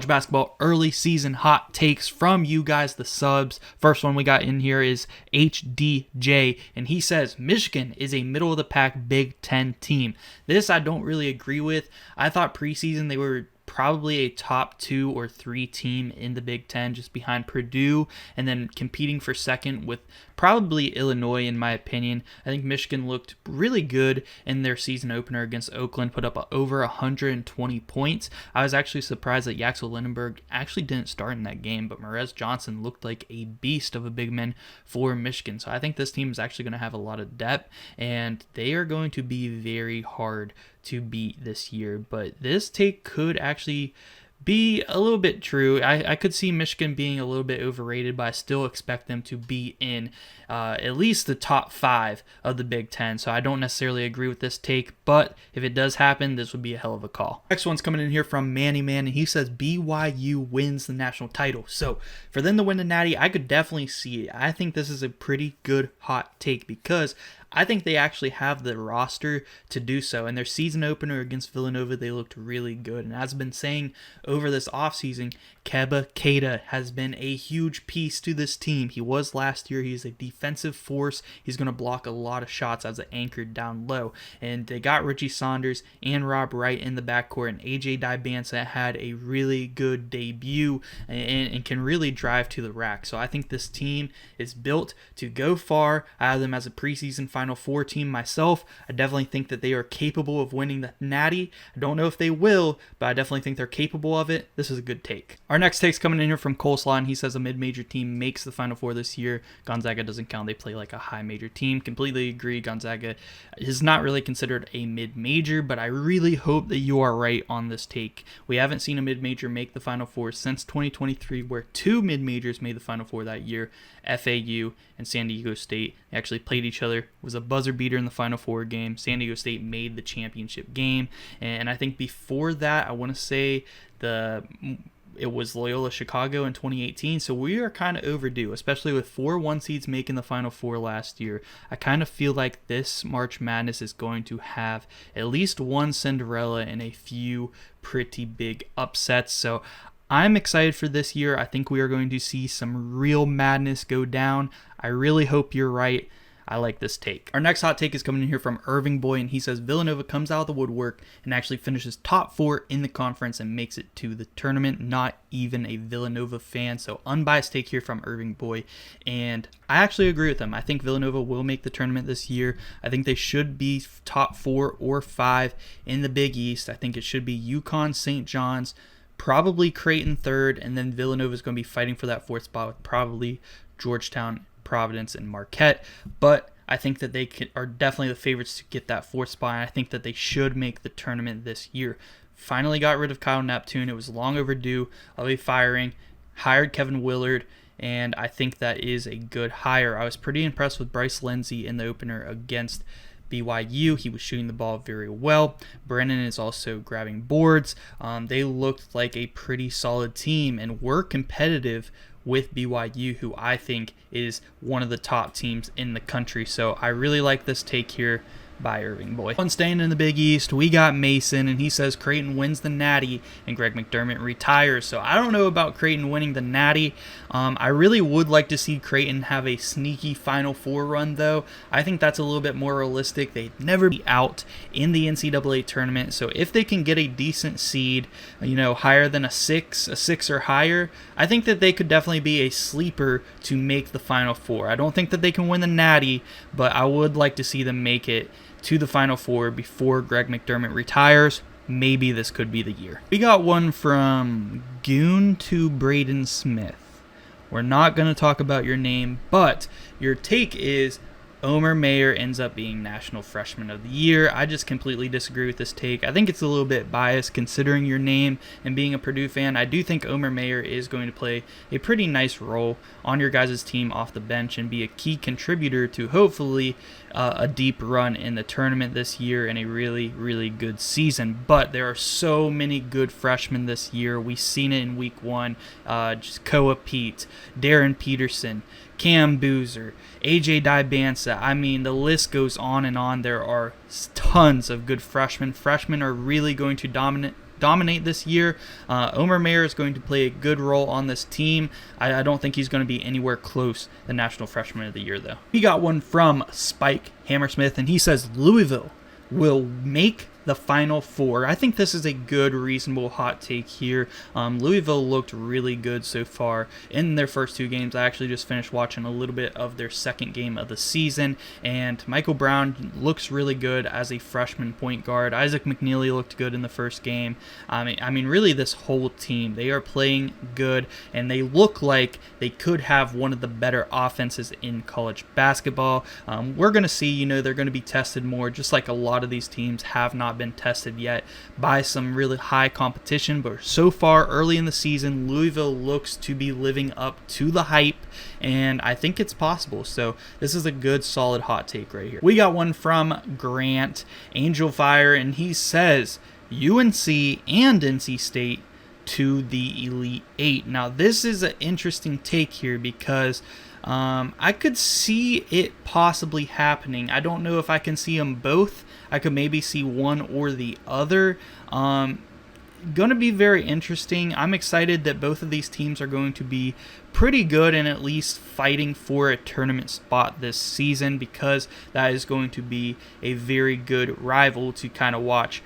college basketball early season hot takes from you guys, the subs. First one we got in here is HDJ, and he says Michigan is a middle of the pack Big Ten team. This I don't really agree with. I thought preseason they were probably a top 2 or 3 team in the Big Ten, just behind Purdue, and then competing for second with probably Illinois, in my opinion. I think Michigan looked really good in their season opener against Oakland, put up over 120 points. I was actually surprised that Yaxel Lindenberg actually didn't start in that game, but Marez Johnson looked like a beast of a big man for Michigan. So I think this team is actually going to have a lot of depth, and they are going to be very hard to beat this year. But this take could actually be a little bit true. I could see Michigan being a little bit overrated, but I still expect them to be in at least the top 5 of the Big Ten. So I don't necessarily agree with this take, but if it does happen, this would be a hell of a call. Next one's coming in here from Manny Man, and he says BYU wins the national title. So for them to win the Natty, I could definitely see it. I think this is a pretty good hot take because I think they actually have the roster to do so. In their season opener against Villanova, they looked really good. And as I've been saying over this offseason, Keba Keita has been a huge piece to this team. He was last year. He's a defensive force. He's going to block a lot of shots as an anchor down low. And they got Richie Saunders and Rob Wright in the backcourt. And AJ Dibansa had a really good debut and can really drive to the rack. So I think this team is built to go far. I have them as a preseason Final Four team myself. I definitely think that they are capable of winning the Natty. I don't know if they will, but I definitely think they're capable of it. This is a good take. Our next take's coming in here from Coleslaw, and he says a mid-major team makes the Final Four this year. Gonzaga doesn't count. They play like a high-major team. Completely agree. Gonzaga is not really considered a mid-major, but I really hope that you are right on this take. We haven't seen a mid-major make the Final Four since 2023, where 2 mid-majors made the Final Four that year, FAU and San Diego State. They actually played each other. It was a buzzer beater in the Final Four game. San Diego State made the championship game, and I think before that, I want to say it was Loyola Chicago in 2018, so we are kind of overdue, especially with 4 1 seeds making the Final Four last year. I kind of feel like this March Madness is going to have at least one Cinderella and a few pretty big upsets, so I'm excited for this year. I think we are going to see some real madness go down. I really hope you're right. I like this take. Our next hot take is coming in here from Irving Boy, and he says Villanova comes out of the woodwork and actually finishes top 4 in the conference and makes it to the tournament. Not even a Villanova fan, so unbiased take here from Irving Boy, and I actually agree with him. I think Villanova will make the tournament this year. I think they should be top 4 or 5 in the Big East. I think it should be UConn, St. John's, probably Creighton 3rd, and then Villanova is going to be fighting for that 4th spot with probably Georgetown, Providence, and Marquette. But I think that they are definitely the favorites to get that 4th spot, and I think that they should make the tournament this year. Finally got rid of Kyle Neptune. It was long overdue of a firing. Hired Kevin Willard, and I think that is a good hire. I was pretty impressed with Bryce Lindsey in the opener against BYU. He was shooting the ball very well. Brennan is also grabbing boards. They looked like a pretty solid team and were competitive with BYU, who I think is one of the top teams in the country. So I really like this take here by Irving Boy. One staying in the Big East, we got Mason, and he says Creighton wins the Natty and Greg McDermott retires. So I don't know about Creighton winning the Natty. I really would like to see Creighton have a sneaky Final Four run, though. I think that's a little bit more realistic. They'd never be out in the NCAA tournament. So if they can get a decent seed, higher than a 6 or higher, I think that they could definitely be a sleeper to make the Final Four. I don't think that they can win the Natty, but I would like to see them make it to the Final Four before Greg McDermott retires. Maybe this could be the year. We got one from Goon to Braden Smith. We're not going to talk about your name, but your take is Omer Mayer ends up being National Freshman of the Year. I just completely disagree with this take. I think it's a little bit biased considering your name and being a Purdue fan. I do think Omer Mayer is going to play a pretty nice role on your guys' team off the bench and be a key contributor to hopefully a deep run in the tournament this year and a really, really good season. But there are so many good freshmen this year. We've seen it in week 1. Just Koa Pete, Darren Peterson, Cam Boozer, AJ Dibansa. I mean, the list goes on and on. There are tons of good freshmen. Freshmen are really going to dominate this year. Omer Mayer is going to play a good role on this team. I don't think he's going to be anywhere close the National Freshman of the Year, though. We got one from Spike Hammersmith, and he says Louisville will make the Final Four. I think this is a good, reasonable hot take here. Louisville looked really good so far in their first 2 games. I actually just finished watching a little bit of their second game of the season, and Michael Brown looks really good as a freshman point guard. Isaac McNeely looked good in the first game. I mean, really this whole team, they are playing good, and they look like they could have one of the better offenses in college basketball. We're going to see, they're going to be tested more, just like a lot of these teams have not been tested yet by some really high competition, but so far early in the season, Louisville looks to be living up to the hype, and I think it's possible. So this is a good, solid hot take right here. We got one from Grant Angel Fire, and he says UNC and NC State to the Elite Eight. Now this is an interesting take here because I could see it possibly happening. I don't know if I can see them both. I could maybe see one or the other. Going to be very interesting. I'm excited that both of these teams are going to be pretty good and at least fighting for a tournament spot this season, because that is going to be a very good rival to kind of watch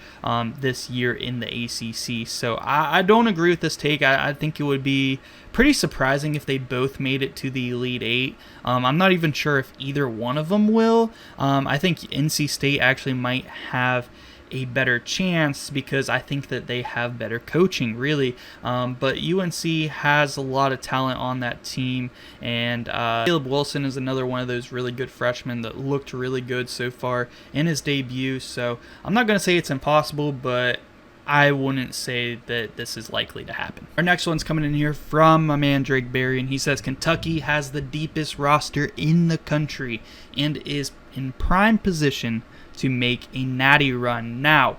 this year in the ACC. So I don't agree with this take. I think it would be pretty surprising if they both made it to the Elite Eight. I'm not even sure if either one of them will. I think NC State actually might have a better chance because I think that they have better coaching, really. But UNC has a lot of talent on that team, and Caleb Wilson is another one of those really good freshmen that looked really good so far in his debut. So I'm not going to say it's impossible, but I wouldn't say that this is likely to happen. Our next one's coming in here from my man Drake Berry, and he says Kentucky has the deepest roster in the country and is in prime position to make a natty run. Now,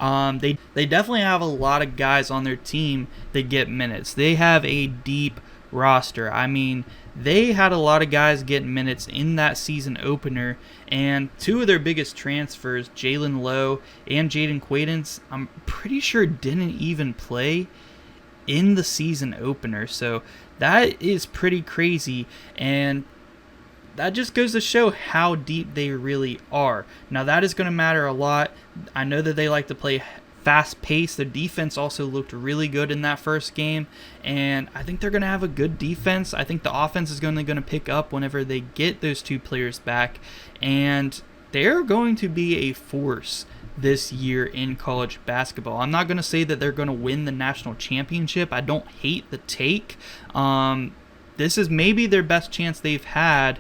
they definitely have a lot of guys on their team that get minutes. They have a deep roster. I mean, they had a lot of guys getting minutes in that season opener, and 2 of their biggest transfers, Jalen Lowe and Jaden Quaidens, I'm pretty sure didn't even play in the season opener. So that is pretty crazy, and that just goes to show how deep they really are. Now, that is going to matter a lot. I know that they like to play fast pace. Their defense also looked really good in that first game, and I think they're going to have a good defense. I think the offense is going to pick up whenever they get those 2 players back, and they're going to be a force this year in college basketball. I'm not going to say that they're going to win the national championship. I don't hate the take. This is maybe their best chance they've had,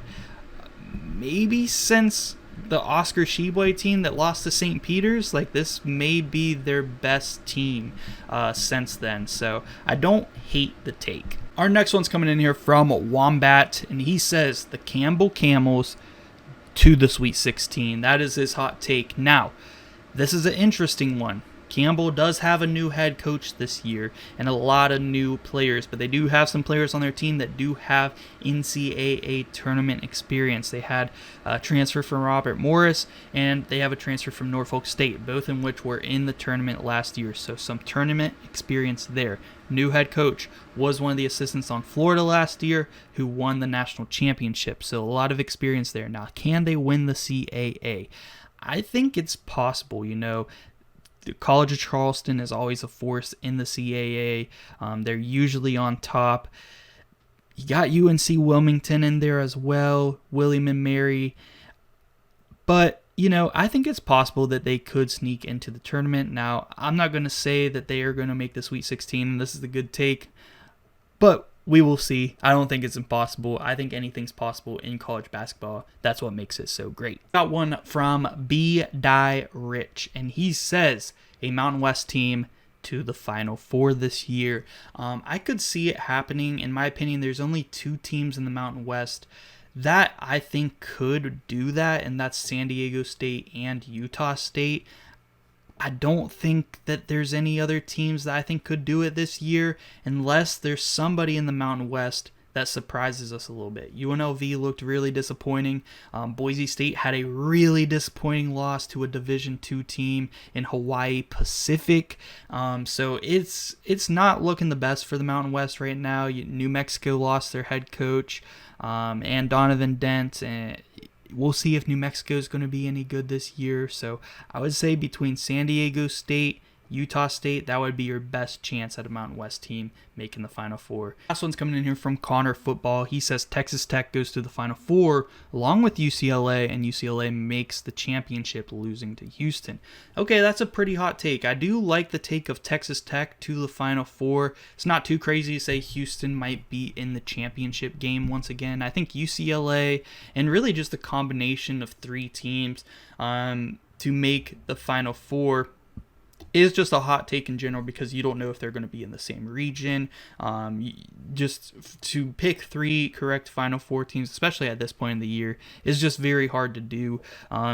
maybe since the Oscar Tshiebwe team that lost to St. Peter's. Like, this may be their best team since then. So I don't hate the take. Our next one's coming in here from Wombat, and he says the Campbell Camels to the Sweet 16. That is his hot take. Now, this is an interesting one. Campbell does have a new head coach this year and a lot of new players, but they do have some players on their team that do have NCAA tournament experience. They had a transfer from Robert Morris, and they have a transfer from Norfolk State, both in which were in the tournament last year. So some tournament experience there. New head coach was one of the assistants on Florida last year who won the national championship. So a lot of experience there. Now, can they win the CAA? I think it's possible. The College of Charleston is always a force in the CAA. They're usually on top. You got UNC Wilmington in there as well, William and Mary. But, I think it's possible that they could sneak into the tournament. Now, I'm not going to say that they are going to make the Sweet 16, and this is a good take, but we will see. I don't think it's impossible. I think anything's possible in college basketball. That's what makes it so great. Got one from B. Die Rich, and he says a Mountain West team to the Final Four this year. I could see it happening. In my opinion, there's only 2 teams in the Mountain West that I think could do that, and that's San Diego State and Utah State. I don't think that there's any other teams that I think could do it this year, unless there's somebody in the Mountain West that surprises us a little bit. UNLV looked really disappointing. Boise State had a really disappointing loss to a Division II team in Hawaii Pacific. So it's not looking the best for the Mountain West right now. New Mexico lost their head coach and Donovan Dent, and we'll see if New Mexico is going to be any good this year. So I would say between San Diego State, Utah State, that would be your best chance at a Mountain West team making the Final Four. Last one's coming in here from Connor Football. He says Texas Tech goes to the Final Four along with UCLA, and UCLA makes the championship, losing to Houston. Okay, that's a pretty hot take. I do like the take of Texas Tech to the Final Four. It's not too crazy to say Houston might be in the championship game once again. I think UCLA and really just the combination of three teams to make the Final Four is just a hot take in general, because you don't know if they're going to be in the same region. Just to pick three correct Final Four teams, especially at this point in the year, is just very hard to do.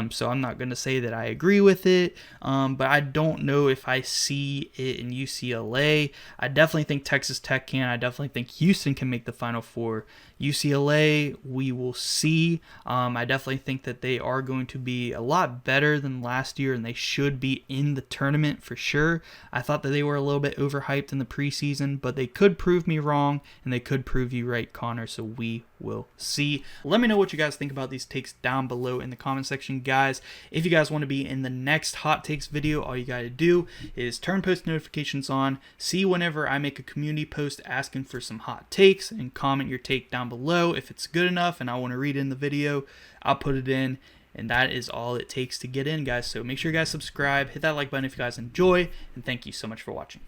So I'm not going to say that I agree with it, but I don't know if I see it in UCLA. I definitely think Texas Tech can. I definitely think Houston can make the Final Four. UCLA, we will see. I definitely think that they are going to be a lot better than last year, and they should be in the tournament for sure. I thought that they were a little bit overhyped in the preseason, but they could prove me wrong, and they could prove you right, Connor, so we will see. Let me know what you guys think about these takes down below in the comment section, guys. If you guys want to be in the next hot takes video, all you got to do is turn post notifications on, see whenever I make a community post asking for some hot takes, and comment your take down below. If it's good enough and I want to read it in the video, I'll put it in. And that is all it takes to get in, guys. So make sure you guys subscribe, hit that like button if you guys enjoy, and thank you so much for watching.